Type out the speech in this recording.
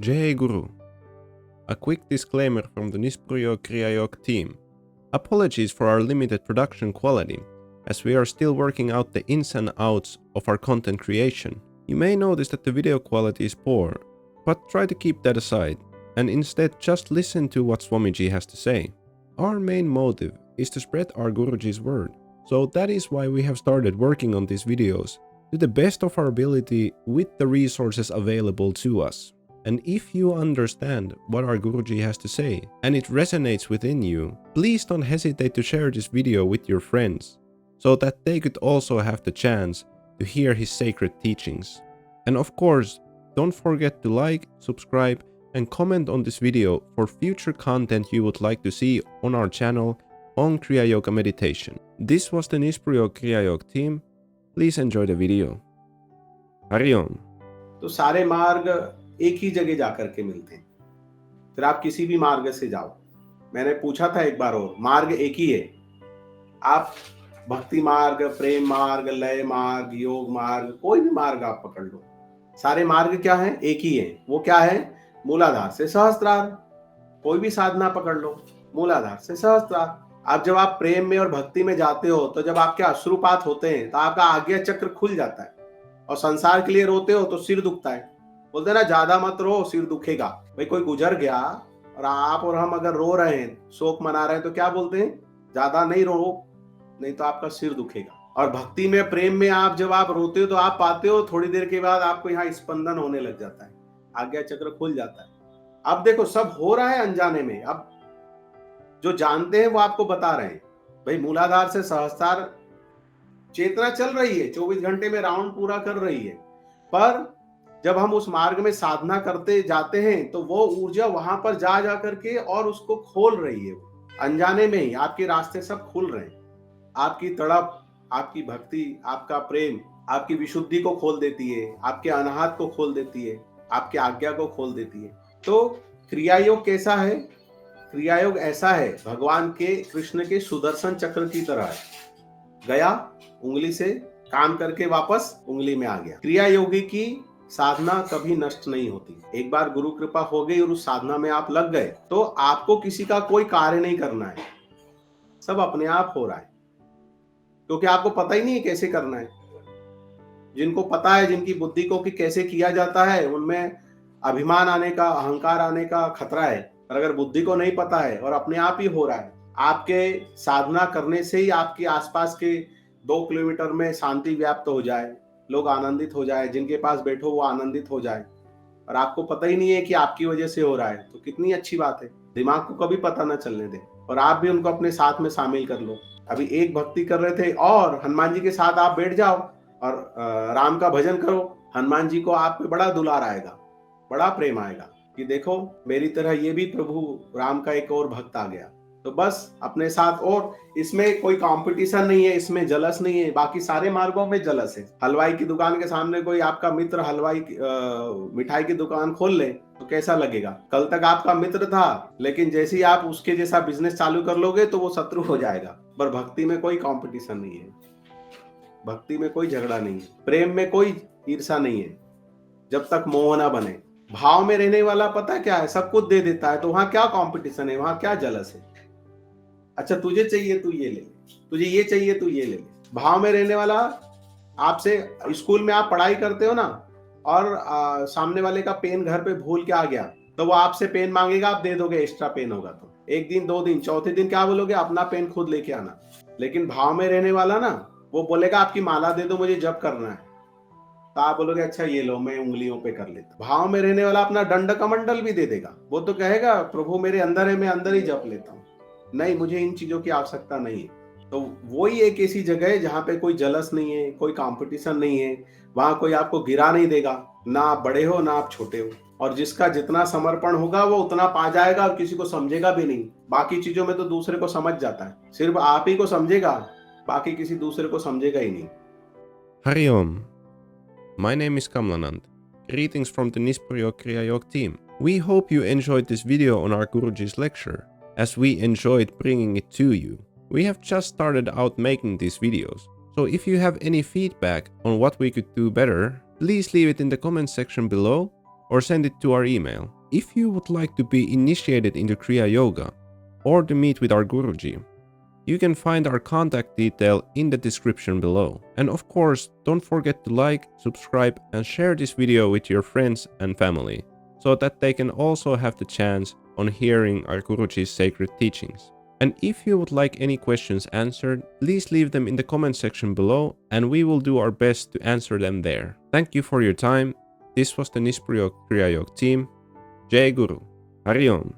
Jai Guru. A quick disclaimer from the Nispryo Kriayok team. Apologies for our limited production quality, as we are still working out the ins and outs of our content creation. You may notice that the video quality is poor, but try to keep that aside, and instead just listen to what Swamiji has to say. Our main motive is to spread our Guruji's word, so that is why we have started working on these videos to the best of our ability with the resources available to us. And if you understand what our Guruji has to say and it resonates within you, please don't hesitate to share this video with your friends so that they could also have the chance to hear his sacred teachings. And of course, don't forget to like, subscribe, and comment on this video for future content you would like to see on our channel on Kriya Yoga meditation. This was the Nispryo Kriya Yoga team. Please enjoy the video. Hari Om. तो सारे मार्ग एक ही जगह जाकर के मिलते हैं। फिर आप किसी भी मार्ग से जाओ। मैंने पूछा था एक बार और, मार्ग एक ही है। आप भक्ति मार्ग, प्रेम मार्ग, लय मार्ग, योग मार्ग, कोई भी मार्ग आप पकड़ लो, सारे मार्ग क्या है? एक ही है। वो क्या है? मूलाधार से सहस्त्रार। कोई भी साधना पकड़ लो, मूलाधार से सहस्त्रार। आप जब आप प्रेम में और भक्ति में जाते हो तो जब आपके अश्रुपात होते हैं तो आपका आज्ञा चक्र खुल जाता है, और संसार के लिए रोते हो तो सिर दुखता है। बोलते ना, ज्यादा मत रो, सिर दुखेगा। भाई कोई गुजर गया और आप और हम अगर रो रहे हैं, शोक मना रहे हैं, तो क्या बोलते हैं? ज्यादा नहीं रो, नहीं तो आपका सिर दुखेगा। और भक्ति में, प्रेम में आप जब आप रोते हो तो आप पाते हो थोड़ी देर के बाद आपको यहाँ स्पंदन होने लग जाता है, आज्ञा चक्र खुल जाता है। अब देखो, सब हो रहा है अनजाने में। अब जो जानते हैं वो आपको बता रहे हैं, भाई मूलाधार से सहस्त्रार चेतना चल रही है, 24 घंटे में राउंड पूरा कर रही है। पर जब हम उस मार्ग में साधना करते जाते हैं तो वो ऊर्जा वहां पर जा करके और उसको खोल रही है। अनजाने में ही आपके रास्ते सब खुल रहे हैं। आपकी तड़प, आपकी भक्ति, आपका प्रेम आपकी विशुद्धि को खोल देती है, आपके अनाहत को खोल देती है, आपके आज्ञा को खोल देती है। तो क्रिया योग कैसा है? क्रिया योग ऐसा है, भगवान के, कृष्ण के सुदर्शन चक्र की तरह है। गया, उंगली से काम करके वापस उंगली में आ गया। क्रिया योगी की साधना कभी नष्ट नहीं होती। एक बार गुरु कृपा हो गई और उस साधना में आप लग गए तो आपको किसी का कोई कार्य नहीं करना है, सब अपने आप हो रहा है, क्योंकि आपको पता ही नहीं है कैसे करना है। जिनको पता है, जिनकी बुद्धि को कि कैसे किया जाता है, उनमें अभिमान आने का, अहंकार आने का खतरा है। पर अगर बुद्धि को नहीं पता है और अपने आप ही हो रहा है, आपके साधना करने से ही आपके आसपास के 2 किलोमीटर में शांति व्याप्त हो जाए, लोग आनंदित हो जाए, जिनके पास बैठो वो आनंदित हो जाए, और आपको पता ही नहीं है कि आपकी वजह से हो रहा है, तो कितनी अच्छी बात है। दिमाग को कभी पता ना चलने दे, और आप भी उनको अपने साथ में शामिल कर लो। अभी एक भक्ति कर रहे थे और हनुमान जी के साथ आप बैठ जाओ और राम का भजन करो। हनुमान जी को आप पे बड़ा दुलार आएगा, बड़ा प्रेम आएगा कि देखो मेरी तरह ये भी प्रभु राम का एक और भक्त आ गया। तो बस अपने साथ, और इसमें कोई कंपटीशन नहीं है, इसमें जलस नहीं है। बाकी सारे मार्गों में जलस है। हलवाई की दुकान के सामने कोई आपका मित्र हलवाई मिठाई की दुकान खोल ले तो कैसा लगेगा? कल तक आपका मित्र था, लेकिन जैसे ही आप उसके जैसा बिजनेस चालू कर लोगे तो वो शत्रु हो जाएगा। पर भक्ति में कोई कंपटीशन नहीं है, भक्ति में कोई झगड़ा नहीं है, प्रेम में कोई ईर्षा नहीं है, जब तक मोह ना बने। भाव में रहने वाला पता क्या है? सब कुछ दे देता है। तो वहां क्या कंपटीशन है? वहां क्या जलस है? अच्छा, तुझे चाहिए तू ये ले ले, तुझे ये चाहिए तू ये ले ले। भाव में रहने वाला आपसे, स्कूल में आप पढ़ाई करते हो ना, और सामने वाले का पेन घर पे भूल के आ गया तो वो आपसे पेन मांगेगा, आप दे दोगे, एक्स्ट्रा पेन होगा तो। एक दिन, 2 दिन, चौथे दिन क्या बोलोगे? अपना पेन खुद लेके आना। लेकिन भाव में रहने वाला ना, वो बोलेगा आपकी माला दे दो, मुझे जप करना है। तो आप बोलोगे अच्छा ये लो, मैं उंगलियों पे कर लेता। भाव में रहने वाला अपना दंड कमंडल भी दे देगा। वो तो कहेगा प्रभु मेरे अंदर है, मैं अंदर ही जप लेता हूँ, नहीं मुझे इन चीजों की आवश्यकता नहीं है। तो वही एक ऐसी जगह है जहाँ पे कोई जलस नहीं है, कोई कंपटीशन नहीं है। वहां कोई आपको गिरा नहीं देगा, ना आप बड़े हो ना आप छोटे हो। और जिसका जितना समर्पण होगा वो उतना पा जाएगा, और किसी को समझेगा भी नहीं। बाकी चीजों में तो दूसरे को समझ जाता है, सिर्फ आप ही को समझेगा, बाकी किसी दूसरे को समझेगा ही नहीं। Hari Om. My name is Kamlanand. Greetings from the Nispryo Kriya Yoga team. We hope you enjoyed this video on our Guruji's lecture, as we enjoyed bringing it to you. We have just started out making these videos, so if you have any feedback on what we could do better, please leave it in the comment section below, or send it to our email. If you would like to be initiated into Kriya Yoga or to meet with our Guruji, you can find our contact detail in the description below. And of course, don't forget to like, subscribe and share this video with your friends and family, so that they can also have the chance on hearing our Guruji's sacred teachings. And if you would like any questions answered, please leave them in the comment section below and we will do our best to answer them there. Thank you for your time. This was the Nisprayog Kriya Yoga team. Jai Guru. Hari Om.